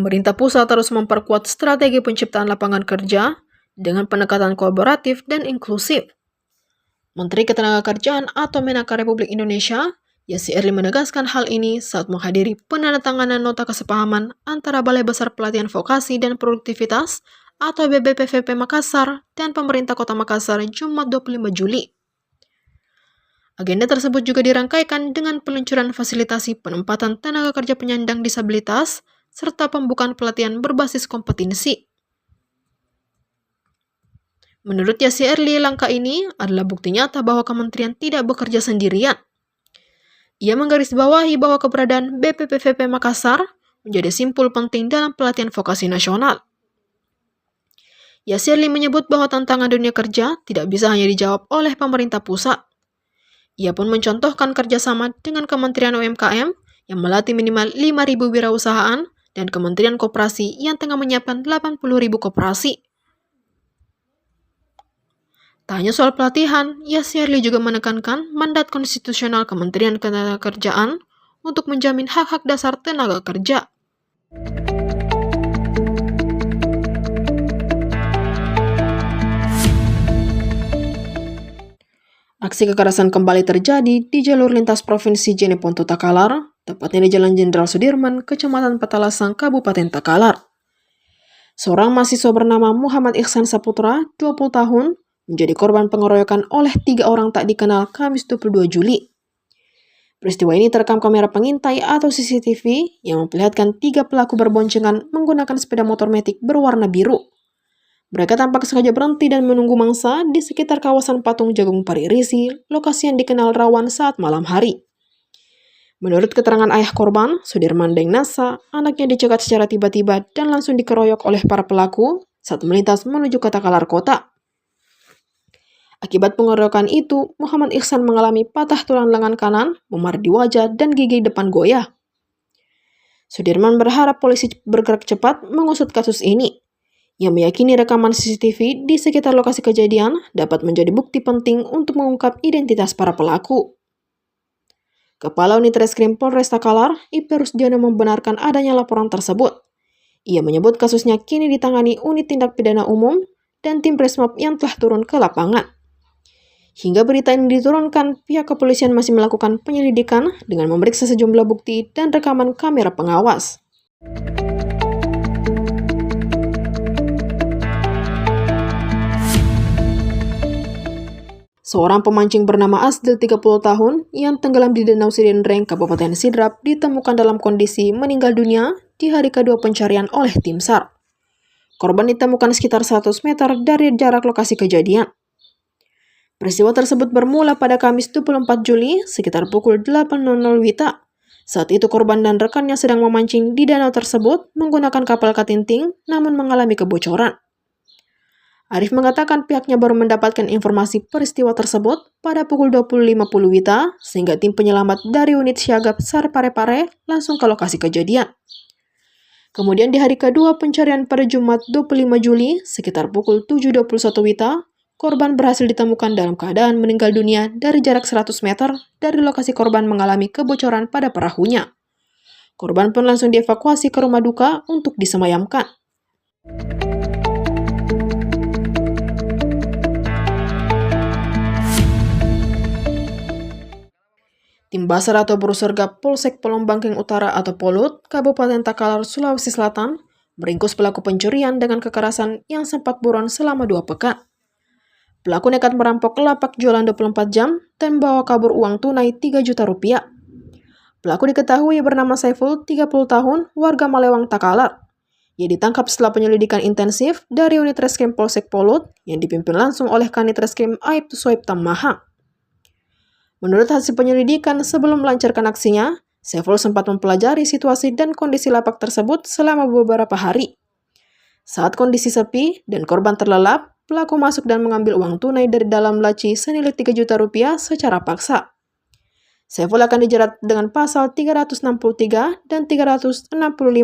Pemerintah pusat terus memperkuat strategi penciptaan lapangan kerja dengan pendekatan kolaboratif dan inklusif. Menteri Ketenagakerjaan atau Menaker Republik Indonesia, Yassi Erli menegaskan hal ini saat menghadiri penandatanganan nota kesepahaman antara Balai Besar Pelatihan Vokasi dan Produktivitas atau BBPVP Makassar dan pemerintah Kota Makassar Jumat 25 Juli. Agenda tersebut juga dirangkaikan dengan peluncuran fasilitasi penempatan tenaga kerja penyandang disabilitas serta pembukaan pelatihan berbasis kompetensi. Menurut Yassi Erli, langkah ini adalah bukti nyata bahwa kementerian tidak bekerja sendirian. Ia menggarisbawahi bahwa keberadaan BPPVP Makassar menjadi simpul penting dalam pelatihan vokasi nasional. Yassi Erli menyebut bahwa tantangan dunia kerja tidak bisa hanya dijawab oleh pemerintah pusat. Ia pun mencontohkan kerjasama dengan Kementerian UMKM yang melatih minimal 5.000 wirausahaan dan Kementerian Koperasi yang tengah menyiapkan 80.000 koperasi. Tak hanya soal pelatihan, Yassi Erli juga menekankan mandat konstitusional Kementerian Ketenagakerjaan untuk menjamin hak-hak dasar tenaga kerja. Aksi kekerasan kembali terjadi di jalur lintas Provinsi Jeneponto Takalar, tepatnya di Jalan Jenderal Sudirman, Kecamatan Petalasang, Kabupaten Takalar. Seorang mahasiswa bernama Muhammad Ihsan Saputra, 20 tahun, menjadi korban pengeroyokan oleh 3 orang tak dikenal Kamis 22 Juli. Peristiwa ini terekam kamera pengintai atau CCTV yang memperlihatkan 3 pelaku berboncengan menggunakan sepeda motor metik berwarna biru. Mereka tampak sengaja berhenti dan menunggu mangsa di sekitar kawasan Patung Jagung Paririsi, lokasi yang dikenal rawan saat malam hari. Menurut keterangan ayah korban, Sudirman Dengnasa, anaknya dicegat secara tiba-tiba dan langsung dikeroyok oleh para pelaku saat melintas menuju ke Takalar Kota. Akibat pengeroyokan itu, Muhammad Ihsan mengalami patah tulang lengan kanan, memar di wajah, dan gigi depan goyah. Sudirman berharap polisi bergerak cepat mengusut kasus ini. Ia meyakini rekaman CCTV di sekitar lokasi kejadian dapat menjadi bukti penting untuk mengungkap identitas para pelaku. Kepala Unit Reskrim Polres Takalar, Ibtu Rusdiono membenarkan adanya laporan tersebut. Ia menyebut kasusnya kini ditangani Unit Tindak Pidana Umum dan tim Presmob yang telah turun ke lapangan. Hingga berita ini diturunkan, pihak kepolisian masih melakukan penyelidikan dengan memeriksa sejumlah bukti dan rekaman kamera pengawas. Seorang pemancing bernama Asdel 30 tahun yang tenggelam di Danau Sidenreng, Kabupaten Sidrap ditemukan dalam kondisi meninggal dunia di hari kedua pencarian oleh tim SAR. Korban ditemukan sekitar 100 meter dari jarak lokasi kejadian. Peristiwa tersebut bermula pada Kamis 24 Juli sekitar pukul 8.00 WITA. Saat itu korban dan rekannya sedang memancing di danau tersebut menggunakan kapal katinting namun mengalami kebocoran. Arif mengatakan pihaknya baru mendapatkan informasi peristiwa tersebut pada pukul 20.50 WITA sehingga tim penyelamat dari unit Siagap SAR Parepare langsung ke lokasi kejadian. Kemudian di hari kedua pencarian pada Jumat 25 Juli sekitar pukul 7.21 WITA, korban berhasil ditemukan dalam keadaan meninggal dunia dari jarak 100 meter dari lokasi korban mengalami kebocoran pada perahunya. Korban pun langsung dievakuasi ke rumah duka untuk disemayamkan. Tim Basar atau Burusergap Polsek Pelombangking Utara atau Polut, Kabupaten Takalar, Sulawesi Selatan, meringkus pelaku pencurian dengan kekerasan yang sempat buron selama 2 pekan. Pelaku nekat merampok lapak jualan 24 jam dan membawa kabur uang tunai 3 juta rupiah. Pelaku diketahui bernama Saiful, 30 tahun, warga Malewang, Takalar. Ia ditangkap setelah penyelidikan intensif dari unit Reskrim Polsek Polut yang dipimpin langsung oleh Kanit Reskrim Aibtu Soeb Tammaha. Menurut hasil penyelidikan, sebelum melancarkan aksinya, Saiful sempat mempelajari situasi dan kondisi lapak tersebut selama beberapa hari. Saat kondisi sepi dan korban terlelap, pelaku masuk dan mengambil uang tunai dari dalam laci senilai 3 juta rupiah secara paksa. Saiful akan dijerat dengan pasal 363 dan 365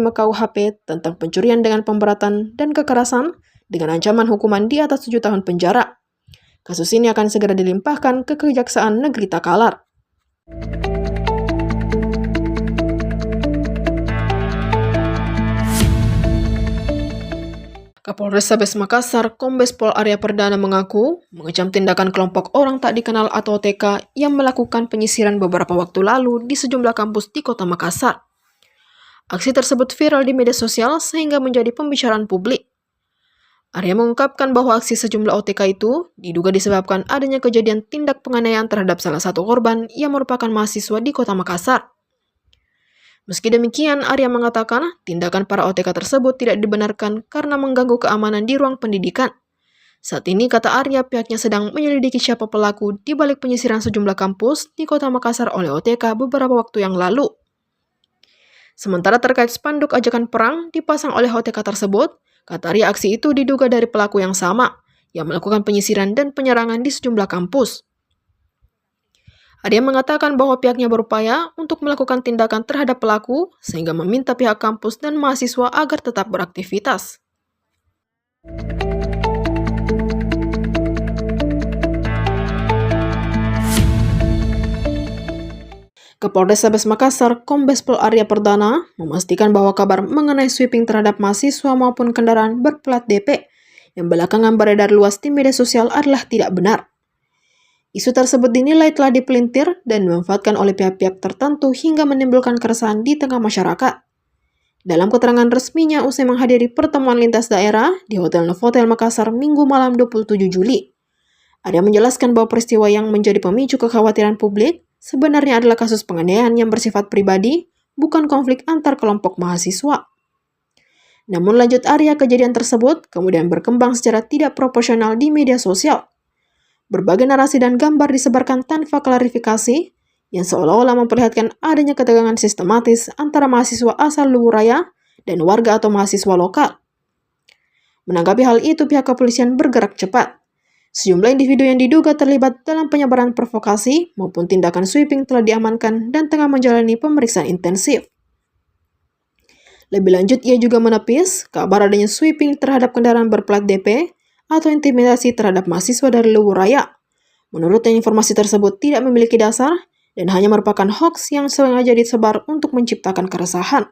KUHP tentang pencurian dengan pemberatan dan kekerasan dengan ancaman hukuman di atas 7 tahun penjara. Kasus ini akan segera dilimpahkan ke Kejaksaan Negeri Takalar. Kapolrestabes Makassar, Kombes Pol Arya Perdana mengaku mengecam tindakan kelompok orang tak dikenal atau OTK yang melakukan penyisiran beberapa waktu lalu di sejumlah kampus di kota Makassar. Aksi tersebut viral di media sosial sehingga menjadi pembicaraan publik. Arya mengungkapkan bahwa aksi sejumlah OTK itu diduga disebabkan adanya kejadian tindak penganiayaan terhadap salah satu korban yang merupakan mahasiswa di kota Makassar. Meski demikian, Arya mengatakan tindakan para OTK tersebut tidak dibenarkan karena mengganggu keamanan di ruang pendidikan. Saat ini, kata Arya, pihaknya sedang menyelidiki siapa pelaku di balik penyisiran sejumlah kampus di kota Makassar oleh OTK beberapa waktu yang lalu. Sementara terkait spanduk ajakan perang dipasang oleh OTK tersebut, kata Arya aksi itu diduga dari pelaku yang sama, yang melakukan penyisiran dan penyerangan di sejumlah kampus. Arya mengatakan bahwa pihaknya berupaya untuk melakukan tindakan terhadap pelaku sehingga meminta pihak kampus dan mahasiswa agar tetap beraktivitas. Kapolrestabes Makassar, Kombes Pol Arya Perdana, memastikan bahwa kabar mengenai sweeping terhadap mahasiswa maupun kendaraan berplat DP yang belakangan beredar luas di media sosial adalah tidak benar. Isu tersebut dinilai telah dipelintir dan dimanfaatkan oleh pihak-pihak tertentu hingga menimbulkan keresahan di tengah masyarakat. Dalam keterangan resminya usai menghadiri pertemuan lintas daerah di Hotel Novotel Makassar Minggu malam 27 Juli, Arya menjelaskan bahwa peristiwa yang menjadi pemicu kekhawatiran publik sebenarnya adalah kasus penganiayaan yang bersifat pribadi, bukan konflik antar kelompok mahasiswa. Namun lanjut Arya, kejadian tersebut kemudian berkembang secara tidak proporsional di media sosial. Berbagai narasi dan gambar disebarkan tanpa klarifikasi yang seolah-olah memperlihatkan adanya ketegangan sistematis antara mahasiswa asal Luwu Raya dan warga atau mahasiswa lokal. Menanggapi hal itu, pihak kepolisian bergerak cepat. Sejumlah individu yang diduga terlibat dalam penyebaran provokasi maupun tindakan sweeping telah diamankan dan tengah menjalani pemeriksaan intensif. Lebih lanjut, ia juga menepis kabar adanya sweeping terhadap kendaraan berplat DP atau intimidasi terhadap mahasiswa dari Luwu Raya. Menurutnya, informasi tersebut tidak memiliki dasar dan hanya merupakan hoaks yang sengaja disebar untuk menciptakan keresahan.